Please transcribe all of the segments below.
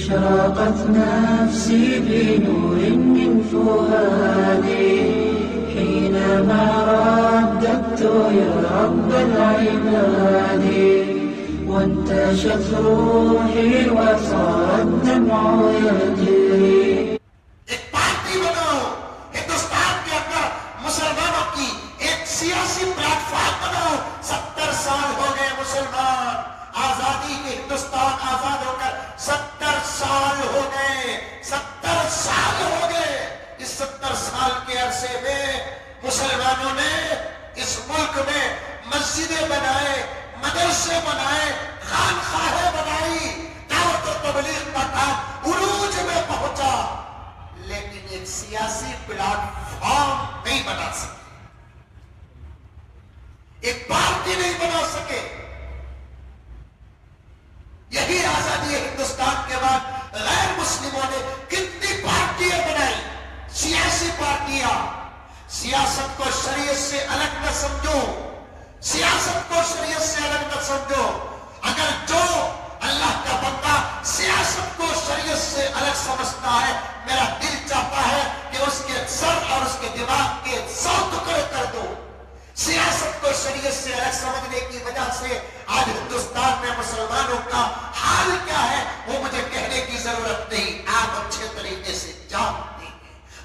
أشرقت نفسي بنور من فؤادي حينما رددت يا رب العباد وانتشت روحي وصار الدمع يجري. ایک پارٹی بناؤ ہندوستان کے اندر مسلمانوں کی، ایک سیاسی پلیٹ فارم بناؤ. 70 سال ہو گئے مسلمان آزادی کے، ہندوستان آزاد ہو کر 70 سال ہو گئے. 70 سال ہو گئے. اس 70 سال کے عرصے میں مسلمانوں نے اس ملک میں مسجدیں بنائے، مدرسے بنائے، خانقاہیں بنائی، دعوت و تبلیغ کا کام عروج میں پہنچا، لیکن ایک سیاسی پلیٹ فارم نہیں بنا سکے، ایک پارٹی نہیں بنا سکے. یہی آزادی ہندوستان کے بعد غیر مسلموں نے کتنی پارٹیاں بنائی، سیاسی پارٹیاں. سیاست کو شریعت سے الگ نہ سمجھو، سیاست کو شریعت سے الگ نہ سمجھو. اگر جو اللہ کا بندہ سیاست کو شریعت سے الگ سمجھتا ہے، میرا دل چاہتا ہے کہ اس کے سر اور اس کے دماغ کے 100 ٹکڑے کر دو. سیاست کو شریعت سے الگ سمجھنے کی وجہ سے آج ہندوستان میں مسلمانوں کا حال کیا ہے وہ مجھے کہنے کی ضرورت نہیں، آپ اچھے طریقے سے جانتے ہیں.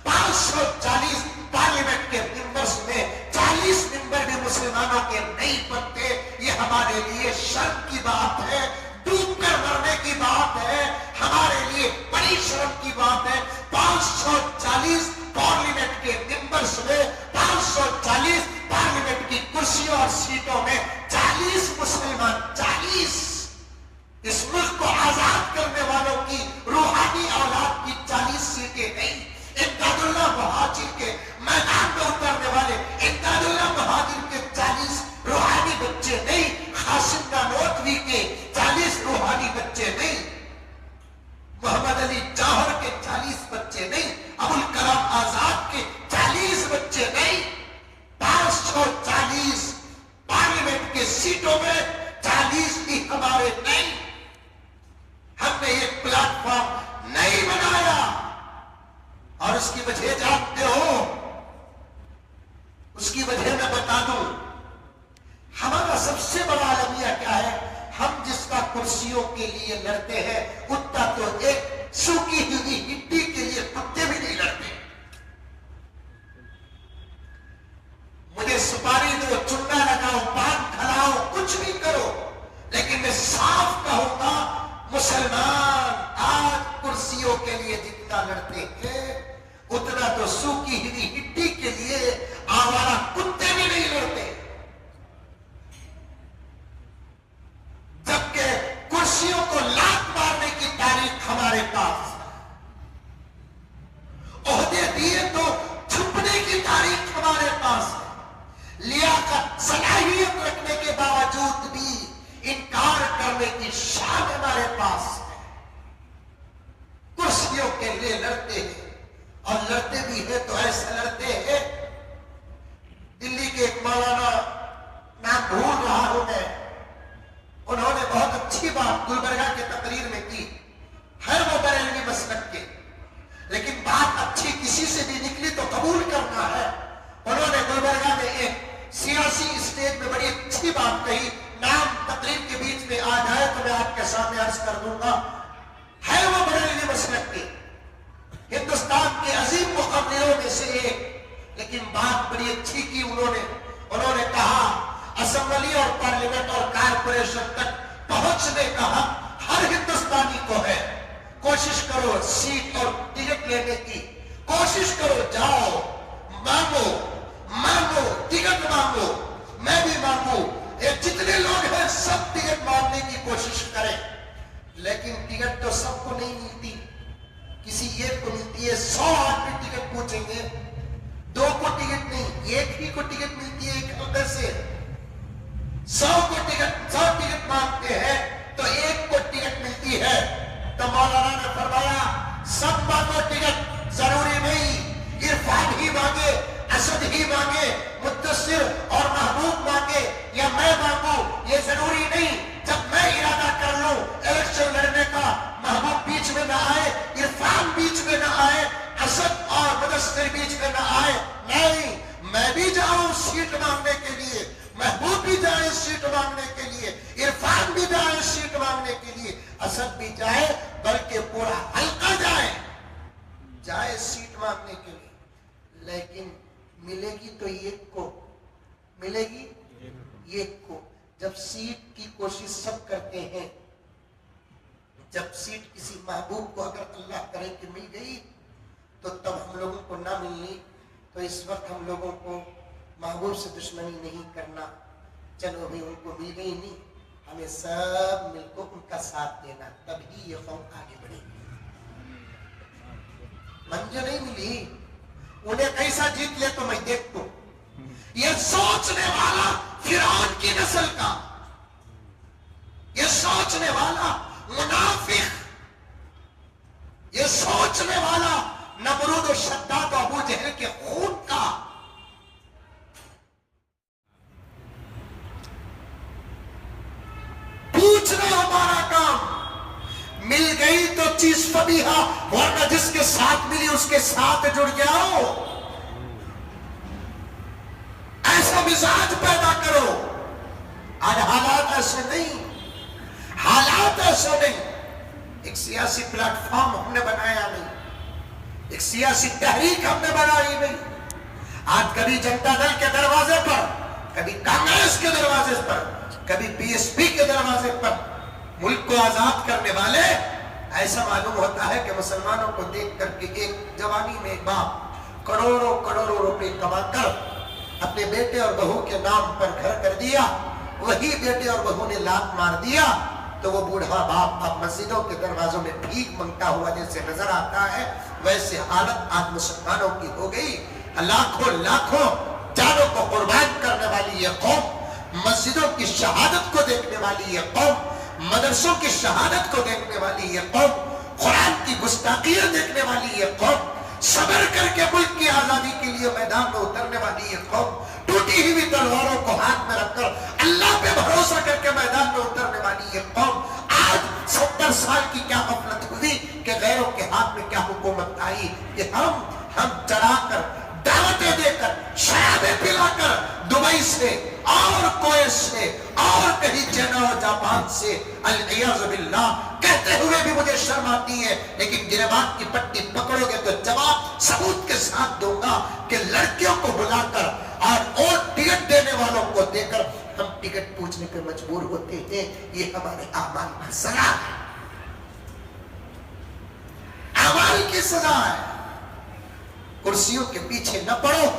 540 پارلیمنٹ کے ممبرز میں 40 ممبر بھی مسلمانوں کے نہیں بنتے. یہ ہمارے لیے شرم کی بات ہے، ڈوب کر مرنے کی بات ہے، ہمارے لیے بڑی شرم کی بات ہے. 540 پارلیمنٹ کے ممبرز میں 540 پارلیمنٹ کی کرسیوں اور سیٹوں میں 40 مسلمان، 40 اس ملک کو آزاد کرنے والوں کی روحانی اولاد کی 40 سیٹیں نہیں. امداد اللہ مہاجر کے میدان میں اترنے والے امداد اللہ مہاجر کے 40 روحانی بچے نہیں، قاسم نانوتوی کے 40 روحانی بچے نہیں، محمد علی جوہر کے 40 بچے نہیں، ابوالکلام آزاد کے 40 بچے نہیں. 540 پارلیمنٹ کے سیٹوں میں 40 بھی ہمارے نہیں. ہم نے ایک پلیٹ فارم نہیں بنایا اور اس کی وجہ جانتے ہو، اس کی وجہ میں بتا دوں. ہمارا سب سے بڑا المیہ کیا ہے؟ ہم جس کا کرسیوں کے لیے لڑتے ہیں اتنا تو ایک سوکھی ہوئی ہڈی کے لیے کتے بھی نہیں لڑتے. مجھے سپاری دو، چنڈا لگاؤ، پان کھلاؤ، کچھ بھی کرو، لیکن میں صاف کہوں گا مسلمان آج کرسیوں کے لیے جتنا لڑتے ہیں اتنا تو سوکھی ہوئی ہڈی کے لیے آوارہ کتے بھی نہیں لڑتے. جبکہ کرسیوں کو لات مارنے کی تاریخ ہمارے پاس، عہدے دیے تو چھپنے کی تاریخ ہمارے پاس، لیاقت صلاحیت رکھنے کے باوجود بھی انکار کرنے کی شان ہمارے پاس ہے. کرسیوں کے لیے لڑتے ہیں اور لڑتے بھی ہیں تو ایسے لڑتے ہیں. دلی کے ایک مولانا، نام بھول رہا ہوں میں، انہوں نے بہت اچھی بات گلبرگہ کے تقریر میں کی. ہے وہ بریلوی مسلک کے، لیکن بات اچھی کسی سے بھی نکلی تو قبول کرنا ہے. انہوں نے گلبرگہ میں ایک سیاسی اسٹیج میں بڑی اچھی بات کہی. نام تقریر کے بیچ میں آ جائے تو میں آپ کے سامنے عرض کر دوں گا. ہے وہ بریلوی مسلک کے، ہندوستان کے عظیم مقرروں میں سے ایک، لیکن بات بڑی اچھی کی انہوں نے کہا اسمبلی اور پارلیمنٹ اور کارپوریشن تک پہنچنے کا حق ہر ہندوستانی کو ہے. کوشش کرو سیٹ اور ٹکٹ لینے کی، کوشش کرو، جاؤ مانگو ٹکٹ مانگو، میں بھی مانگوں، جتنے لوگ ہیں سب ٹکٹ مانگنے کی کوشش کریں. لیکن ٹکٹ تو سب کو نہیں ملتی، کسی ایک کو ملتی ہے. 100 آدمی ٹکٹ پوچھیں گے، 2 کو ٹکٹ نہیں، ایک ہی کو ٹکٹ ملتی ہے. ایک حلقے سے 100 ٹکٹ مانگتے ہیں تو ایک کو ٹکٹ ملتی ہے. تو مولانا نے فرمایا سب مانگو ٹکٹ، ضروری نہیں عرفان ہی مانگے، اسد ہی مانگے، مدثر اور محبوب مانگے یا میں مانگوں، یہ ضروری نہیں. جب میں ارادہ کر لوں الیکشن لڑنے کا، محبوب بیچ میں نہ فیصد بھی جائے بلکہ پورا حلقہ جائے سیٹ مانگنے کے لیے، لیکن ملے گی تو ایک کو، ملے گی ایک کو۔ جب سیٹ کی کوشش سب کرتے ہیں، جب سیٹ کسی محبوب کو اگر اللہ کرے کہ مل گئی تو تب ہم لوگوں کو نہ ملنی، تو اس وقت ہم لوگوں کو محبوب سے دشمنی نہیں کرنا، چلو بھی ان کو مل گئی نہیں، ہمیں سب مل کو ان کا ساتھ دینا، تبھی یہ قوم آگے بڑھے گی۔ منجو نہیں ملی، انہیں کیسا جیت لے تو میں دیکھ تو یہ سوچنے والا فرعون کی نسل کا، یہ سوچنے والا منافق، یہ سوچنے والا نمرود و شداد و ابو جہل کے خون کا، پوچھنا ہمارا کام، مل گئی تو چیز فبیہا، ورنہ جس کے ساتھ ملی اس کے ساتھ جڑ جاؤ، ایسا مزاج پیدا کرو۔ آج حالات ایسے نہیں، حالات ایسے نہیں، ایک سیاسی پلیٹ فارم ہم نے بنایا نہیں، ایک سیاسی تحریک ہم نے بنائی نہیں۔ آج کبھی جنتا دل کے دروازے پر، کبھی کانگریس کے دروازے پر، کبھی پی ایس پی کے دروازے پر ملک کو آزاد کرنے والے، ایسا معلوم ہوتا ہے کہ مسلمانوں کو دیکھ کر کے ایک جوانی میں ایک باپ کروڑوں کروڑوں روپے کما کر اپنے بیٹے اور بہو کے نام پر گھر کر دیا، وہی بیٹے اور بہو نے لات مار دیا تو وہ بوڑھا باپ اب مسجدوں کے دروازوں میں بھیک منگتا ہوا جیسے نظر آتا ہے۔ ویسے حالت آج مسلمانوں کی ہو گئی، لاکھوں لاکھوں جانوں کو قربان کرنے والی یہ قوم، مسجدوں کی شہادت کو دیکھنے والی یہ قوم، مدرسوں کی شہادت کو دیکھنے والی یہ قوم، قرآن کی گستاخیاں دیکھنے والی یہ قوم، صبر کر کے ملک کی آزادی کے لیے میدان میں اترنے والی یہ قوم، ٹوٹی ہوئی تلواروں کو ہاتھ میں رکھ کر اللہ پہ بھروسہ کر کے میدان میں اترنے والی یہ قوم، آج 70 سال کی کیا غفلت ہوئی کہ غیروں کے ہاتھ میں کیا حکومت آئی کہ ہم چڑھا کر، دعوتیں دے کر، شرابیں پلا کر دبئی سے اور کویت سے اور کہیں چائنا اور جاپان سے العیاذ باللہ کہتے ہوئے بھی مجھے شرم آتی ہے، لیکن گریبان کی پٹی پکڑو گے تو جواب ثبوت کے ساتھ دوں گا کہ لڑکیوں کو بلا کر اور ٹکٹ دینے والوں کو دے کر ہم ٹکٹ پوچھنے پہ مجبور ہوتے ہیں۔ یہ ہمارے اعمال کی سزا ہے، اعمال کی سزا ہے۔ کرسیوں کے پیچھے نہ پڑو،